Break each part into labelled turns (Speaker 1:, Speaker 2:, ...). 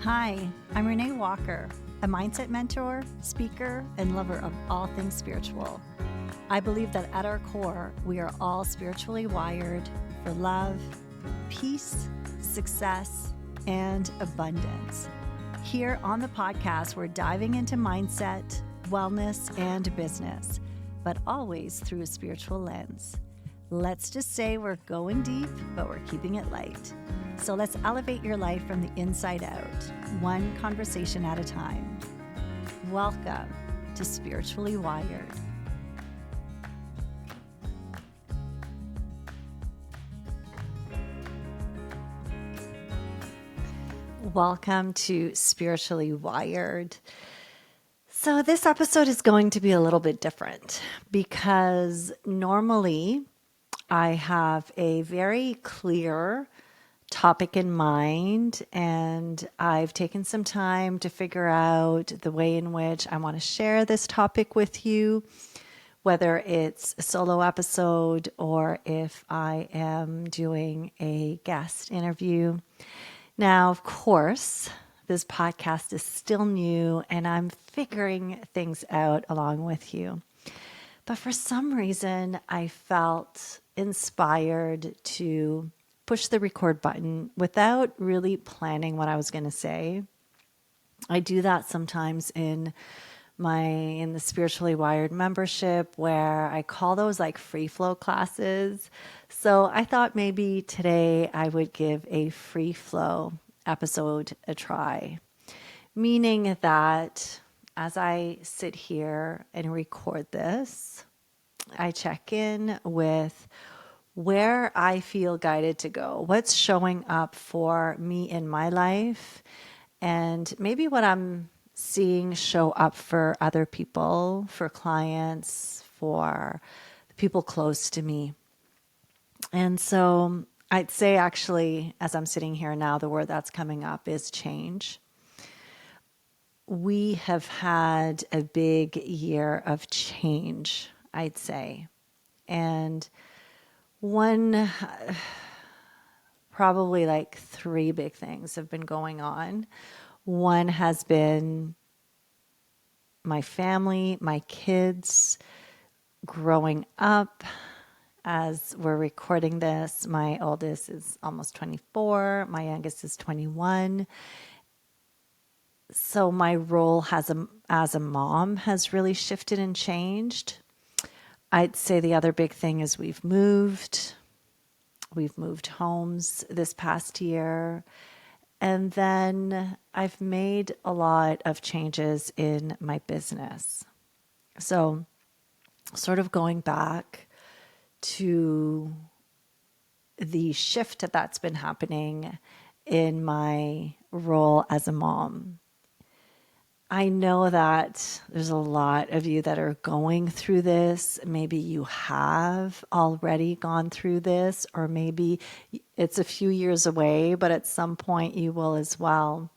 Speaker 1: Hi, I'm Renee Walker, a mindset mentor, speaker, and lover of all things spiritual. I believe that at our core, we are all spiritually wired for love, peace, success, and abundance. Here on the podcast, we're diving into mindset, wellness, and business, but always through a spiritual lens. Let's just say we're going deep, but we're keeping it light. So let's elevate your life from the inside out, one conversation at a time. Welcome to Spiritually Wired. Welcome to Spiritually Wired. So this episode is going to be a little bit different because normally I have a very clear topic in mind, and I've taken some time to figure out the way in which I want to share this topic with you, whether it's a solo episode or if I am doing a guest interview. Now, of course, this podcast is still new and I'm figuring things out along with you. But for some reason, I felt inspired to push the record button without really planning what I was going to say. I do that sometimes in the Spiritually Wired membership, where I call those like free flow classes. So I thought maybe today I would give a free flow episode a try, meaning that as I sit here and record this, I check in with where I feel guided to go, what's showing up for me in my life, and maybe what I'm seeing show up for other people, for clients, for the people close to me. And so I'd say actually, as I'm sitting here now, the word that's coming up is change. We have had a big year of change, I'd say. And probably like three big things have been going on. One has been my family, my kids growing up. As we're recording this, my oldest is almost 24, my youngest is 21. So my role as a mom has really shifted and changed. I'd say the other big thing is we've moved homes this past year. And then I've made a lot of changes in my business. So sort of going back to the shift that's been happening in my role as a mom. I know that there's a lot of you that are going through this. Maybe you have already gone through this, or maybe it's a few years away, but at some point you will as well.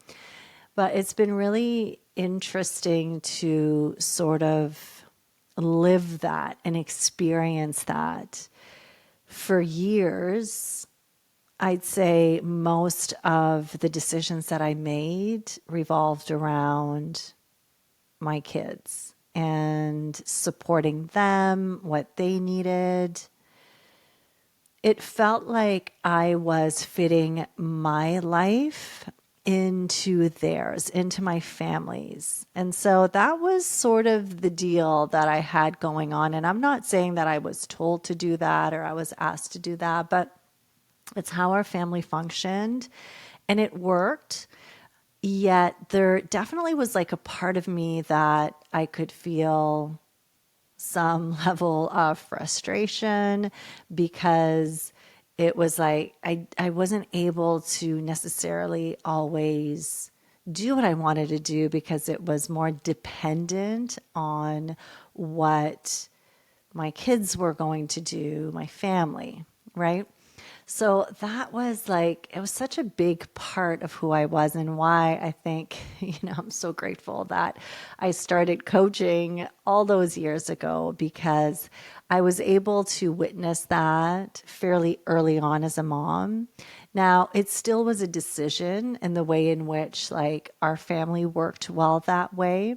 Speaker 1: But it's been really interesting to sort of live that and experience that. For years, I'd say most of the decisions that I made revolved around my kids and supporting them, what they needed. It felt like I was fitting my life into theirs, into my family's. And so that was sort of the deal that I had going on. And I'm not saying that I was told to do that or I was asked to do that, but it's how our family functioned, and it worked. Yet there definitely was like a part of me that I could feel some level of frustration because it was like I wasn't able to necessarily always do what I wanted to do because it was more dependent on what my kids were going to do, my family, right? So that was like, it was such a big part of who I was and why I think, I'm so grateful that I started coaching all those years ago, because I was able to witness that fairly early on as a mom. Now, it still was a decision in the way in which like our family worked well that way,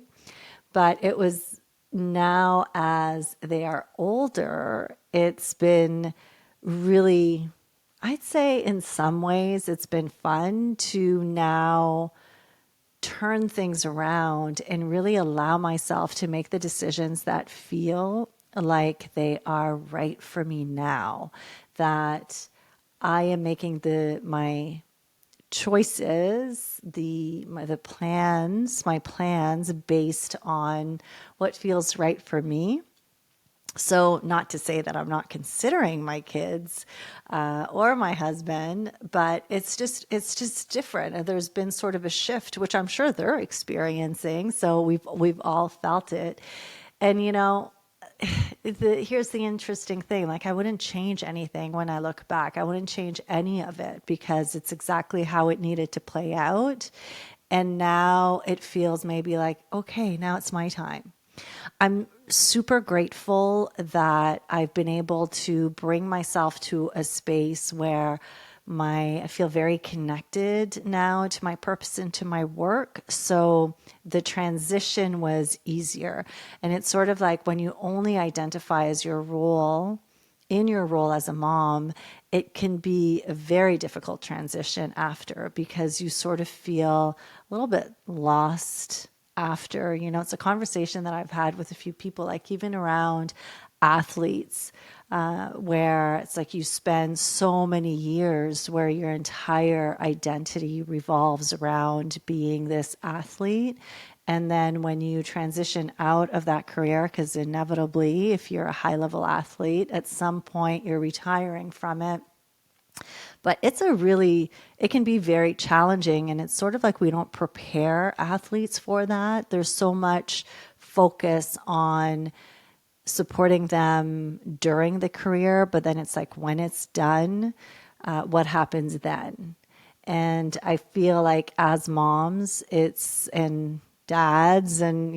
Speaker 1: but it was now as they are older, it's been really, I'd say in some ways it's been fun to now turn things around and really allow myself to make the decisions that feel like they are right for me now, that I am making my choices, my plans based on what feels right for me. So, not to say that I'm not considering my kids or my husband, but it's just different. And there's been sort of a shift, which I'm sure they're experiencing. So we've all felt it. And here's the interesting thing. Like, I wouldn't change anything when I look back. I wouldn't change any of it because it's exactly how it needed to play out. And now it feels maybe like, okay, now it's my time. I'm super grateful that I've been able to bring myself to a space where I feel very connected now to my purpose and to my work. So the transition was easier. And it's sort of like when you only identify as in your role as a mom, it can be a very difficult transition after because you sort of feel a little bit lost after. It's a conversation that I've had with a few people, like even around athletes, where it's like you spend so many years where your entire identity revolves around being this athlete. And then when you transition out of that career, because inevitably, if you're a high level athlete, at some point you're retiring from it. But it can be very challenging. And it's sort of like we don't prepare athletes for that. There's so much focus on supporting them during the career, but then it's like when it's done, what happens then? And I feel like as moms, and dads and,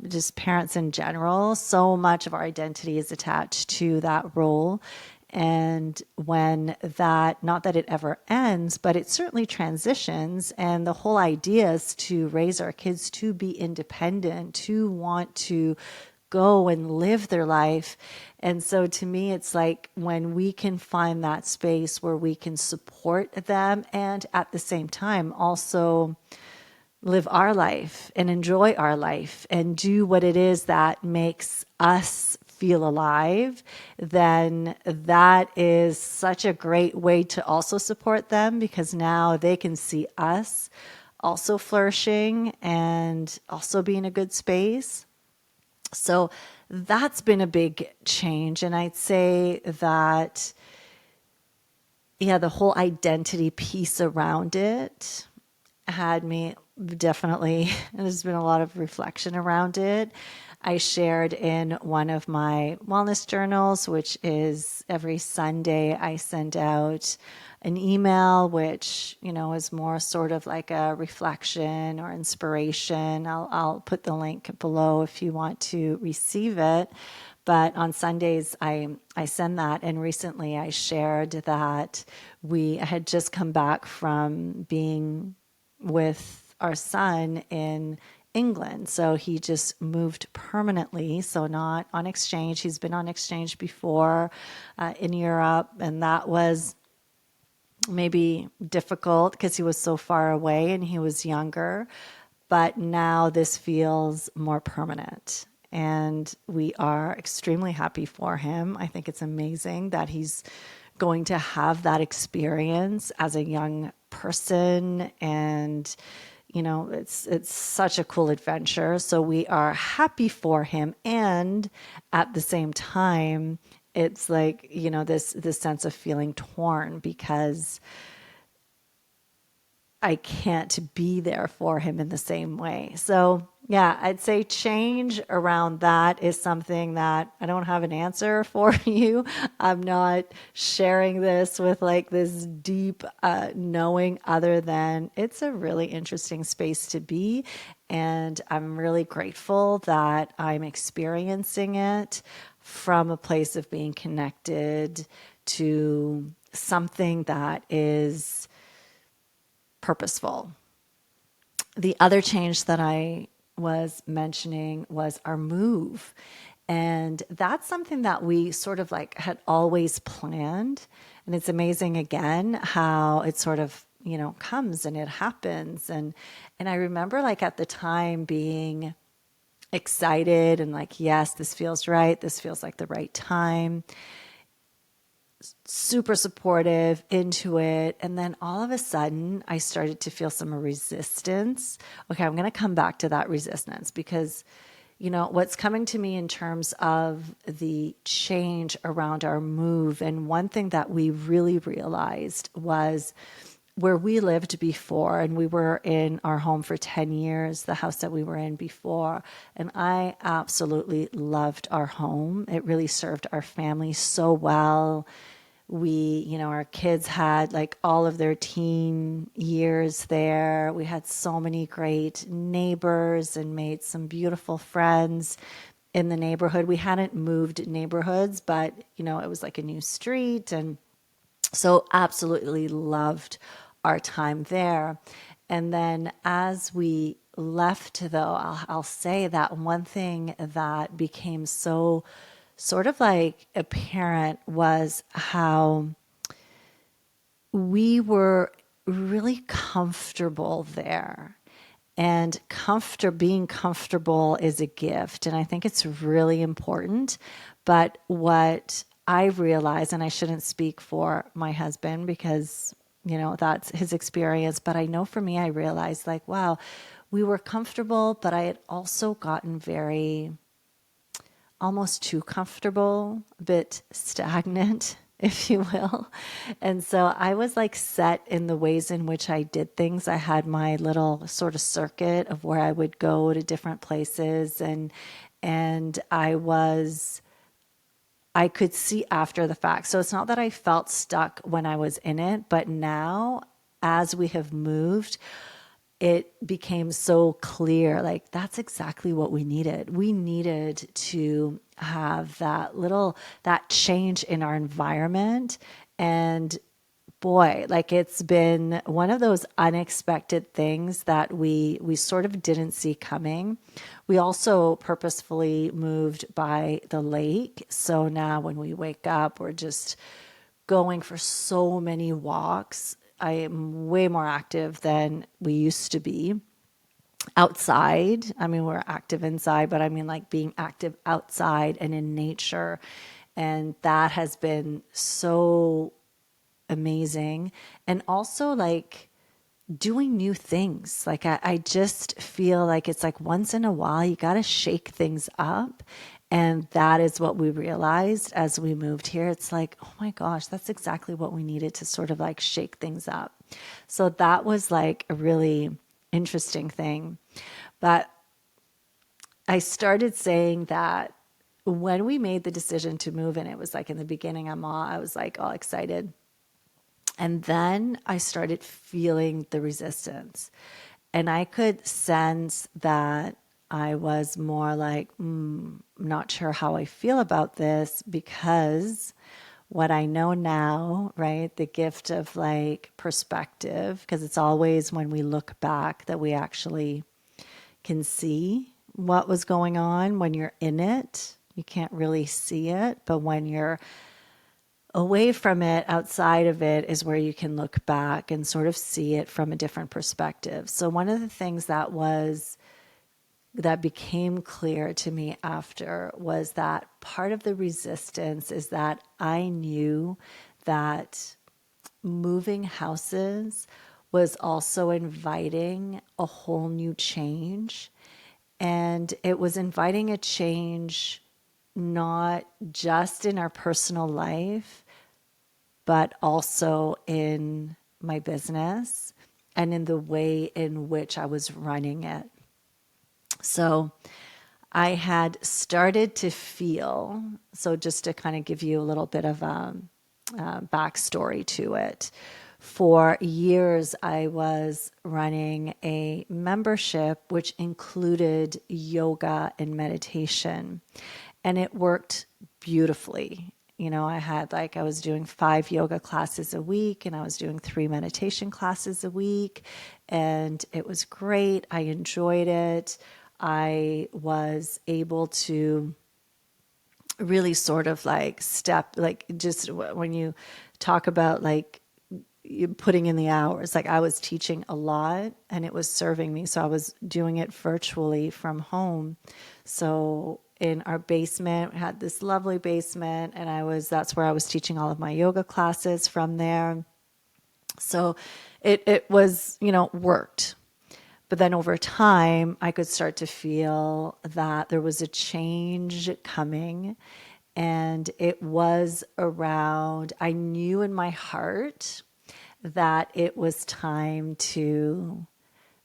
Speaker 1: just parents in general, so much of our identity is attached to that role. And when not that it ever ends, but it certainly transitions. And the whole idea is to raise our kids to be independent, to want to go and live their life. And so to me, it's like when we can find that space where we can support them and at the same time also live our life and enjoy our life and do what it is that makes us feel alive, then that is such a great way to also support them because now they can see us also flourishing and also be in a good space. So that's been a big change. And I'd say that, yeah, the whole identity piece around it had me definitely, there's been a lot of reflection around it. I shared in one of my wellness journals, which is every Sunday, I send out an email, which, is more sort of like a reflection or inspiration. I'll put the link below if you want to receive it. But on Sundays, I send that. And recently I shared that I had just come back from being with our son in England. So he just moved permanently. So not on exchange. He's been on exchange before in Europe. And that was maybe difficult because he was so far away and he was younger. But now this feels more permanent. And we are extremely happy for him. I think it's amazing that he's going to have that experience as a young person. And, it's such a cool adventure. So we are happy for him. And at the same time, it's like, this sense of feeling torn because I can't be there for him in the same way. So yeah, I'd say change around that is something that I don't have an answer for you. I'm not sharing this with like this deep knowing other than it's a really interesting space to be. And I'm really grateful that I'm experiencing it from a place of being connected to something that is purposeful. The other change that I was mentioning was our move. And that's something that we sort of like had always planned. And it's amazing again how it sort of, comes and it happens. And I remember like at the time being excited and like, yes, this feels right. This feels like the right time. Super supportive into it. And then all of a sudden, I started to feel some resistance. Okay, I'm going to come back to that resistance because, what's coming to me in terms of the change around our move. And one thing that we really realized was where we lived before, and we were in our home for 10 years, the house that we were in before. And I absolutely loved our home. It really served our family so well. Our kids had like all of their teen years there. We had so many great neighbors and made some beautiful friends in the neighborhood. We hadn't moved neighborhoods, but it was like a new street. And so absolutely loved our time there. And then as we left, though, I'll say that one thing that became so sort of like apparent was how we were really comfortable there. And being comfortable is a gift. And I think it's really important. But what I realized, and I shouldn't speak for my husband because, that's his experience. But I know for me, I realized like, wow, we were comfortable, but I had also gotten very almost too comfortable, a bit stagnant, if you will. And so I was like set in the ways in which I did things. I had my little sort of circuit of where I would go to different places and I could see after the fact. So it's not that I felt stuck when I was in it, but now as we have moved, it became so clear, like that's exactly what we needed. We needed to have that change in our environment. And boy, like it's been one of those unexpected things that we sort of didn't see coming. We also purposefully moved by the lake. So now when we wake up, we're just going for so many walks. I am way more active than we used to be outside. I mean, we're active inside, but I mean like being active outside and in nature. And that has been so amazing. And also like doing new things. Like I just feel like it's like once in a while, you got to shake things up. And that is what we realized as we moved here. It's like, oh my gosh, that's exactly what we needed to sort of like shake things up. So that was like a really interesting thing. But I started saying that when we made the decision to move, and it was like in the beginning, I was like all excited. And then I started feeling the resistance. And I could sense that I was more like, not sure how I feel about this because what I know now, right? The gift of like perspective, because it's always when we look back that we actually can see what was going on. When you're in it, you can't really see it. But when you're away from it, outside of it, is where you can look back and sort of see it from a different perspective. So one of the things that became clear to me after was that part of the resistance is that I knew that moving houses was also inviting a whole new change. And it was inviting a change not just in our personal life, but also in my business and in the way in which I was running it. So I had started to feel, so just to kind of give you a little bit of a backstory to it. For years, I was running a membership which included yoga and meditation. And it worked beautifully. I was doing 5 yoga classes a week, and I was doing 3 meditation classes a week, and it was great. I enjoyed it. I was able to really sort of just when you talk about you putting in the hours, like I was teaching a lot and it was serving me. So I was doing it virtually from home. So in our basement, we had this lovely basement, and that's where I was teaching all of my yoga classes from there. So it was, worked. But then over time, I could start to feel that there was a change coming. And it was around, I knew in my heart that it was time to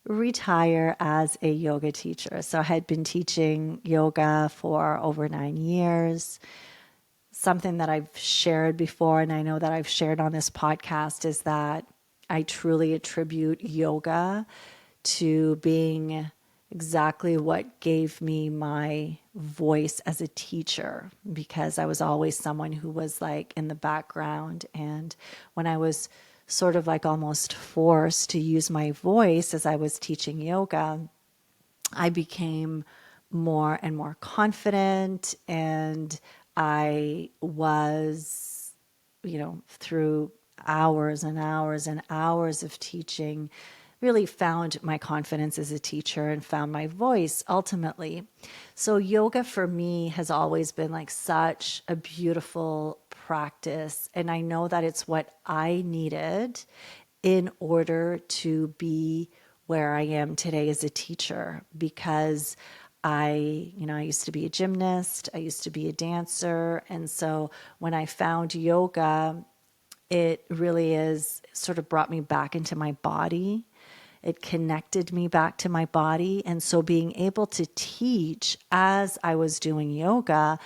Speaker 1: retire as a yoga teacher. So I had been teaching yoga for over 9 years. Something that I've shared before, and I know that I've shared on this podcast, is that I truly attribute yoga to being exactly what gave me my voice as a teacher, because I was always someone who was like in the background. And when I was sort of like almost forced to use my voice as I was teaching yoga, I became more and more confident, and I was, through hours and hours and hours of teaching, really found my confidence as a teacher and found my voice ultimately. So yoga for me has always been like such a beautiful practice. And I know that it's what I needed in order to be where I am today as a teacher, because I used to be a gymnast, I used to be a dancer. And so when I found yoga, it really is sort of brought me back into my body. It connected me back to my body. And so being able to teach as I was doing yoga,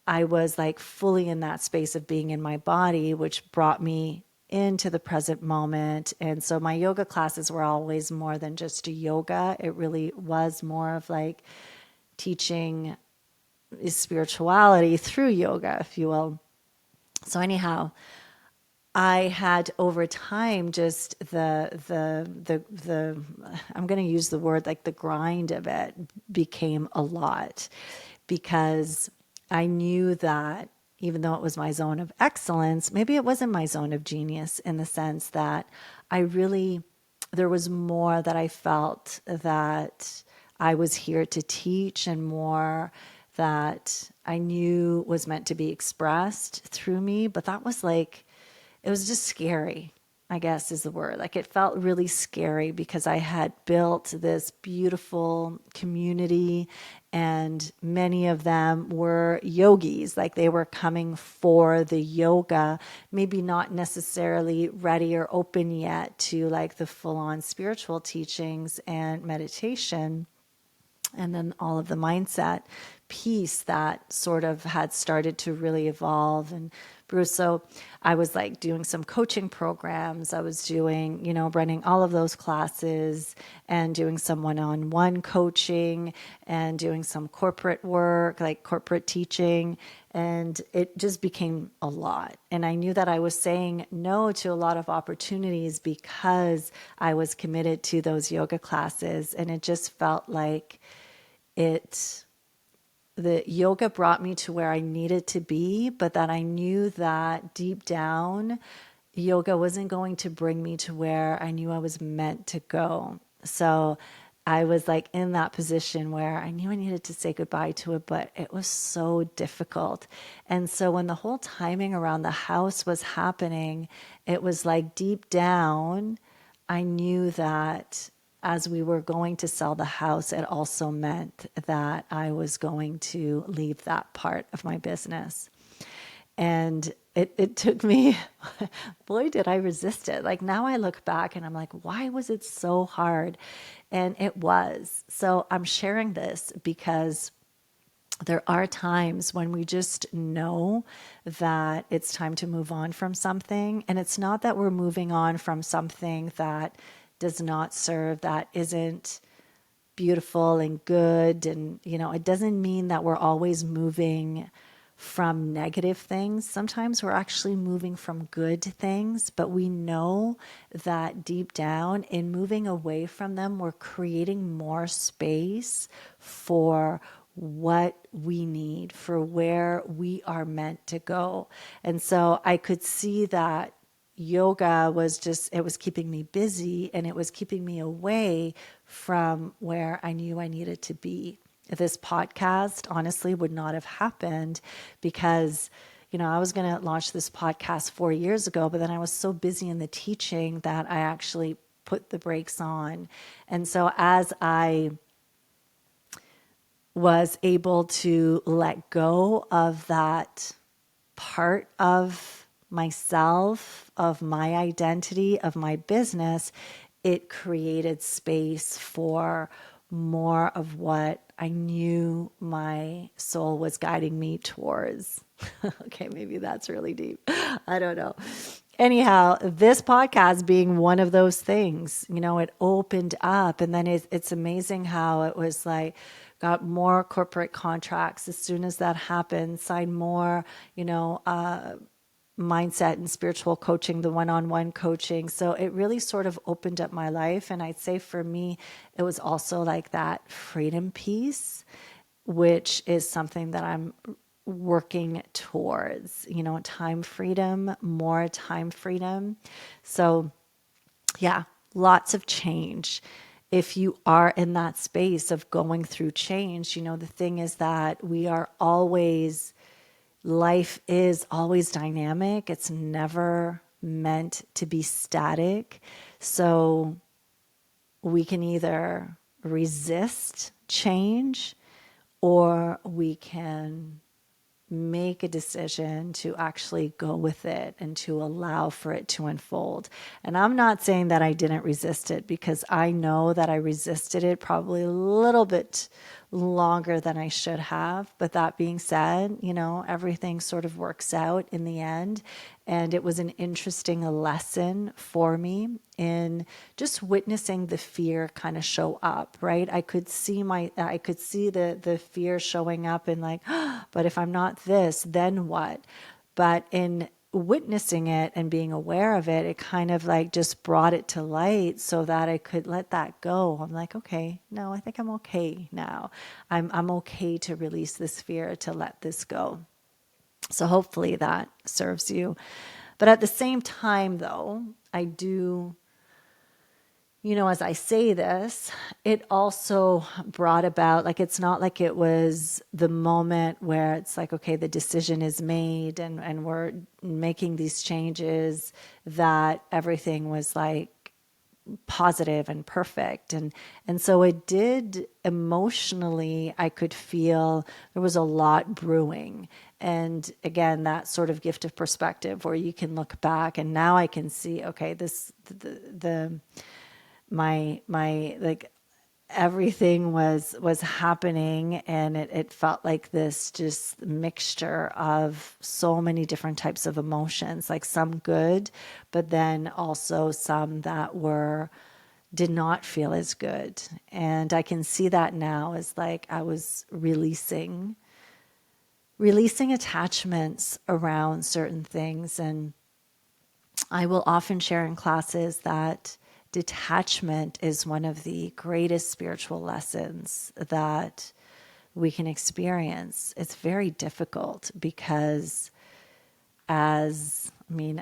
Speaker 1: I was like fully in that space of being in my body, which brought me into the present moment. And so my yoga classes were always more than just a yoga. It really was more of like teaching spirituality through yoga, if you will. So anyhow, I had over time just the I'm going to use the word like the grind of it became a lot, because I knew that even though it was my zone of excellence, maybe it wasn't my zone of genius, in the sense that there was more that I felt that I was here to teach, and more that I knew was meant to be expressed through me. But that was like, it was just scary, I guess is the word. Like it felt really scary, because I had built this beautiful community, and many of them were yogis. Like they were coming for the yoga, maybe not necessarily ready or open yet to like the full-on spiritual teachings and meditation, and then all of the mindset piece that sort of had started to really evolve and brew. So I was like doing some coaching programs. I was doing, running all of those classes, and doing some one-on-one coaching, and doing some corporate work, like corporate teaching. And it just became a lot. And I knew that I was saying no to a lot of opportunities because I was committed to those yoga classes. And it just felt like the yoga brought me to where I needed to be, but that I knew that deep down, yoga wasn't going to bring me to where I knew I was meant to go. So I was like in that position where I knew I needed to say goodbye to it, but it was so difficult. And so when the whole timing around the house was happening, it was like deep down, I knew that as we were going to sell the house, it also meant that I was going to leave that part of my business. And it took me, boy, did I resist it. Like now I look back and I'm like, why was it so hard? And it was. So I'm sharing this because there are times when we just know that it's time to move on from something. And it's not that we're moving on from something that does not serve, that isn't beautiful and good. And, it doesn't mean that we're always moving from negative things. Sometimes we're actually moving from good things, but we know that deep down, in moving away from them, we're creating more space for what we need, for where we are meant to go. And so I could see that yoga was just, it was keeping me busy and it was keeping me away from where I knew I needed to be. This podcast honestly would not have happened because, I was going to launch this podcast 4 years ago, but then I was so busy in the teaching that I actually put the brakes on. And so as I was able to let go of that part of myself, of my identity, of my business, it created space for more of what I knew my soul was guiding me towards. Okay, maybe that's really deep. I don't know. Anyhow, this podcast being one of those things, it opened up, and then it's amazing how it was like, got more corporate contracts as soon as that happened, signed more, mindset and spiritual coaching, the one-on-one coaching. So it really sort of opened up my life. And I'd say for me, it was also like that freedom piece, which is something that I'm working towards, time freedom, more time freedom. So yeah, lots of change. If you are in that space of going through change, the thing is that life is always dynamic. It's never meant to be static. So we can either resist change or we can make a decision to actually go with it and to allow for it to unfold. And I'm not saying that I didn't resist it, because I know that I resisted it probably a little bit longer than I should have. But that being said, everything sort of works out in the end. And it was an interesting lesson for me in just witnessing the fear kind of show up, right? I could see the fear showing up in like, but if I'm not this, then what? But in witnessing it and being aware of it, it kind of like just brought it to light so that I could let that go. I'm like, okay, no, I think I'm okay now. I'm okay to release this fear, to let this go. So hopefully that serves you. But at the same time, though, I do, as I say this, it also brought about, like, it's not like it was the moment where it's like, okay, the decision is made and we're making these changes, that everything was like positive and perfect. And so it did emotionally, I could feel there was a lot brewing. And again, that sort of gift of perspective where you can look back and now I can see, okay, my like everything was happening, and it felt like this just mixture of so many different types of emotions, like some good, but then also some that did not feel as good. And I can see that now as like I was releasing attachments around certain things. And I will often share in classes that detachment is one of the greatest spiritual lessons that we can experience. It's very difficult because I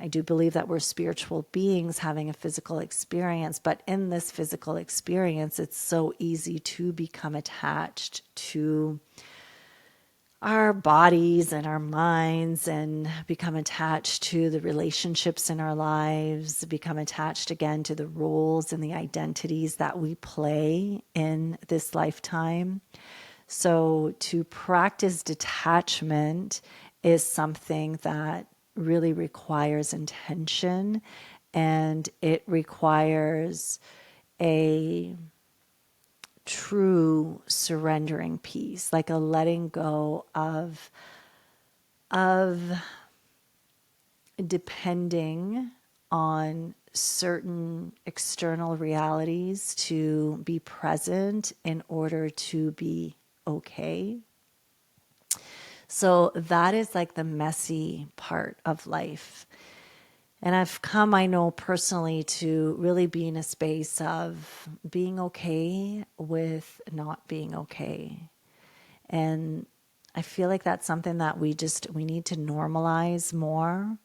Speaker 1: do believe that we're spiritual beings having a physical experience, but in this physical experience, it's so easy to become attached to our bodies and our minds, and become attached to the relationships in our lives, become attached again to the roles and the identities that we play in this lifetime. So to practice detachment is something that really requires intention, and it requires a true surrendering piece, like a letting go of depending on certain external realities to be present in order to be okay. So that is like the messy part of life. And I've come, I know personally, to really be in a space of being okay with not being okay. And I feel like that's something that we need to normalize more.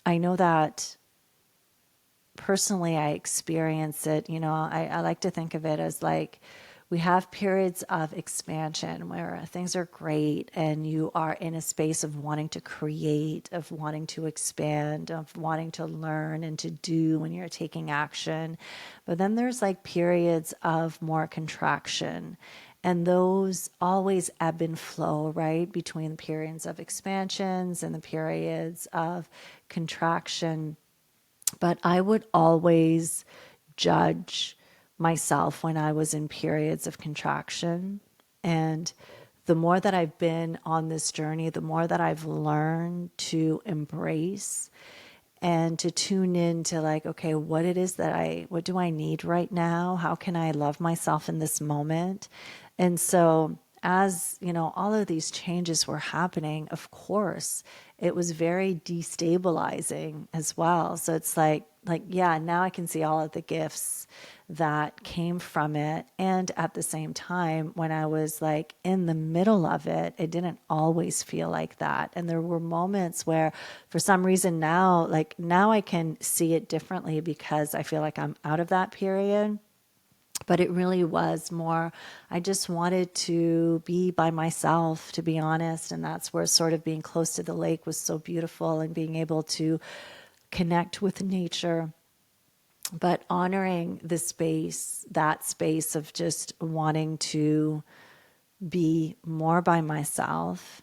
Speaker 1: I know that personally I experience it, I like to think of it as like we have periods of expansion where things are great and you are in a space of wanting to create, of wanting to expand, of wanting to learn and to do when you're taking action. But then there's like periods of more contraction. And those always ebb and flow, right? Between the periods of expansions and the periods of contraction. But I would always judge myself when I was in periods of contraction. And the more that I've been on this journey, the more that I've learned to embrace and to tune in to like, okay, what do I need right now? How can I love myself in this moment? And so as, all of these changes were happening, of course, it was very destabilizing as well. So it's yeah, now I can see all of the gifts that came from it. And at the same time, when I was like in the middle of it, it didn't always feel like that. And there were moments where, for some reason now I can see it differently because I feel like I'm out of that period. But it really was more, I just wanted to be by myself, to be honest. And that's where sort of being close to the lake was so beautiful, and being able to connect with nature, but honoring the space, that space of just wanting to be more by myself.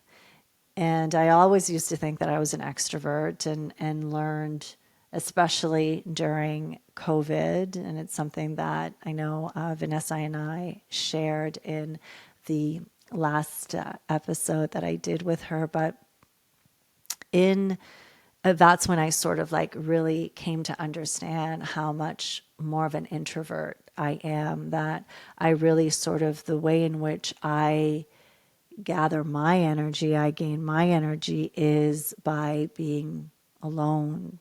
Speaker 1: And I always used to think that I was an extrovert, and learned, especially during COVID. And it's something that I know Vanessa and I shared in the last episode that I did with her. But in that's when I sort of like really came to understand how much more of an introvert I am, that I really sort of, the way in which I gather my energy, I gain my energy, is by being alone,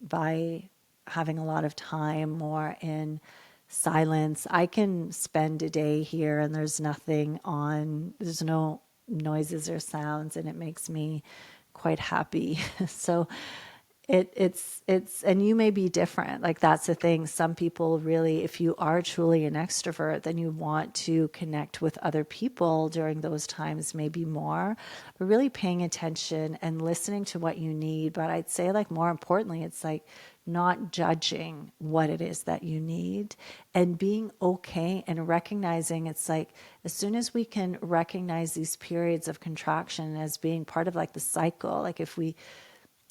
Speaker 1: by having a lot of time more in silence. I can spend a day here and there's no noises or sounds, and it makes me quite happy. So it's and you may be different. Like, that's the thing. Some people really, if you are truly an extrovert, then you want to connect with other people during those times, maybe more, but really paying attention and listening to what you need. But I'd say, like, more importantly, it's like not judging what it is that you need, and being okay and recognizing, it's like, as soon as we can recognize these periods of contraction as being part of like the cycle, like if we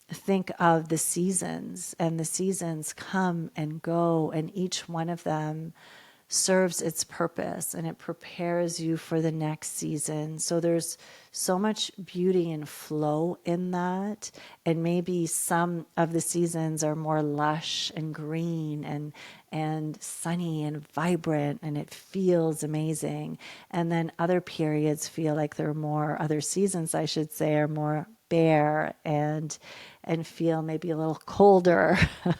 Speaker 1: think of the seasons, and the seasons come and go, and each one of them serves its purpose, and it prepares you for the next season. So there's so much beauty and flow in that. And maybe some of the seasons are more lush and green and sunny and vibrant, and it feels amazing. And then other periods feel like other seasons, I should say, are more bare and feel maybe a little colder,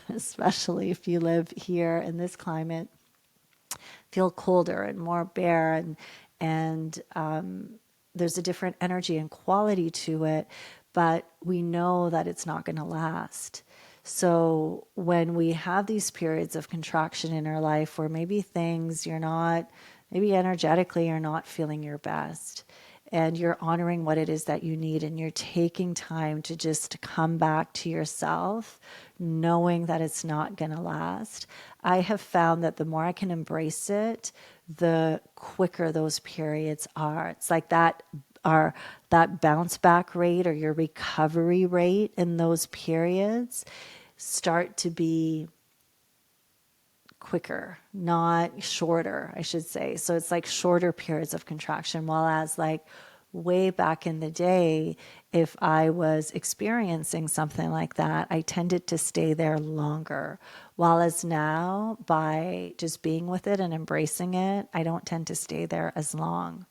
Speaker 1: especially if you live here in this climate, feel colder and more bare, and there's a different energy and quality to it, but we know that it's not going to last. So when we have these periods of contraction in our life where maybe maybe energetically you're not feeling your best, and you're honoring what it is that you need, and you're taking time to just come back to yourself, knowing that it's not going to last. I have found that the more I can embrace it, the quicker those periods are. It's like that bounce back rate, or your recovery rate in those periods, start to be quicker, not shorter, I should say. So it's like shorter periods of contraction. While as like way back in the day, if I was experiencing something like that, I tended to stay there longer. While as now, by just being with it and embracing it, I don't tend to stay there as long.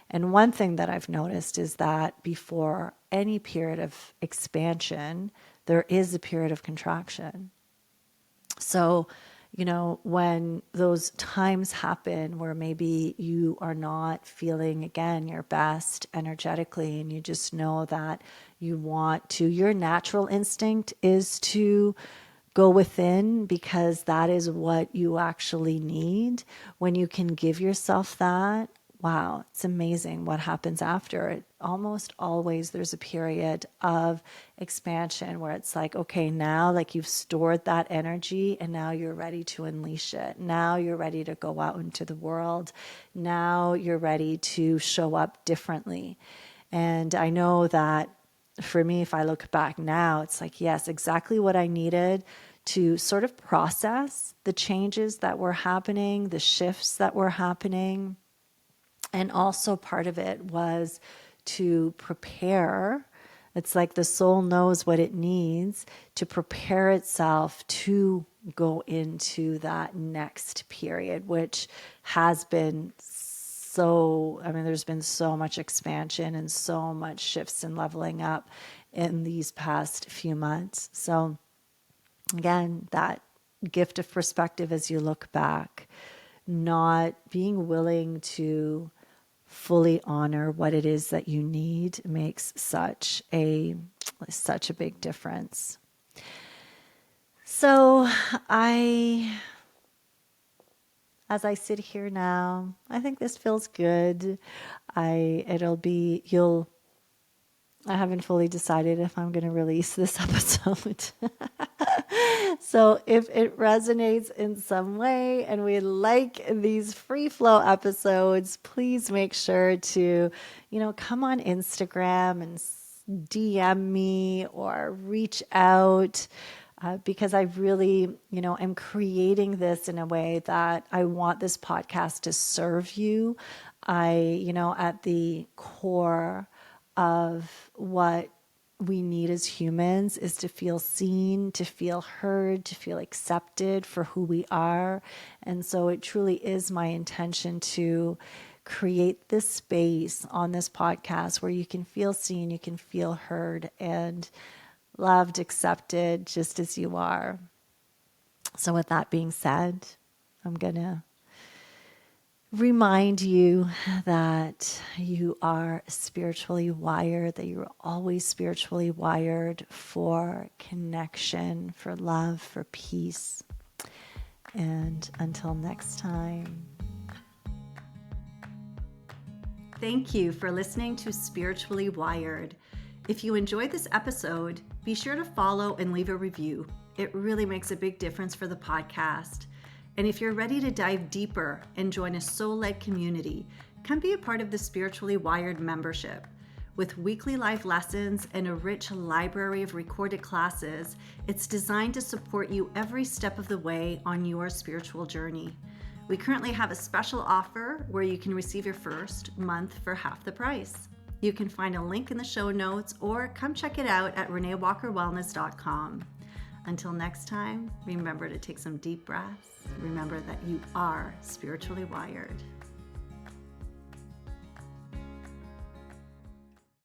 Speaker 1: And one thing that I've noticed is that before any period of expansion, there is a period of contraction. So, when those times happen where maybe you are not feeling, again, your best energetically, and you just know that your natural instinct is to go within because that is what you actually need. When you can give yourself that, wow, it's amazing what happens after it. Almost always there's a period of expansion where it's like, okay, now like you've stored that energy and now you're ready to unleash it. Now you're ready to go out into the world. Now you're ready to show up differently. And I know that for me, if I look back now, it's like, yes, exactly what I needed to sort of process the changes that were happening, the shifts that were happening. And also part of it was to prepare. It's like the soul knows what it needs to prepare itself to go into that next period, which has been there's been so much expansion and so much shifts and leveling up in these past few months. So again, that gift of perspective as you look back, not being willing to fully honor what it is that you need makes such a big difference. So as I sit here now, I think this feels good. I haven't fully decided if I'm going to release this episode. So if it resonates in some way and we like these free flow episodes, please make sure to, come on Instagram and DM me or reach out. Because I really, am creating this in a way that I want this podcast to serve you. At the core of what we need as humans is to feel seen, to feel heard, to feel accepted for who we are. And so it truly is my intention to create this space on this podcast where you can feel seen, you can feel heard, and loved, accepted just as you are. So with that being said, I'm going to remind you that you are spiritually wired, that you're always spiritually wired for connection, for love, for peace. And until next time. Thank you for listening to Spiritually Wired. If you enjoyed this episode, be sure to follow and leave a review. It really makes a big difference for the podcast. And if you're ready to dive deeper and join a soul-led community, come be a part of the Spiritually Wired membership. With weekly live lessons and a rich library of recorded classes, it's designed to support you every step of the way on your spiritual journey. We currently have a special offer where you can receive your first month for half the price. You can find a link in the show notes or come check it out at reneewalkerwellness.com. Until next time, remember to take some deep breaths. Remember that you are spiritually wired.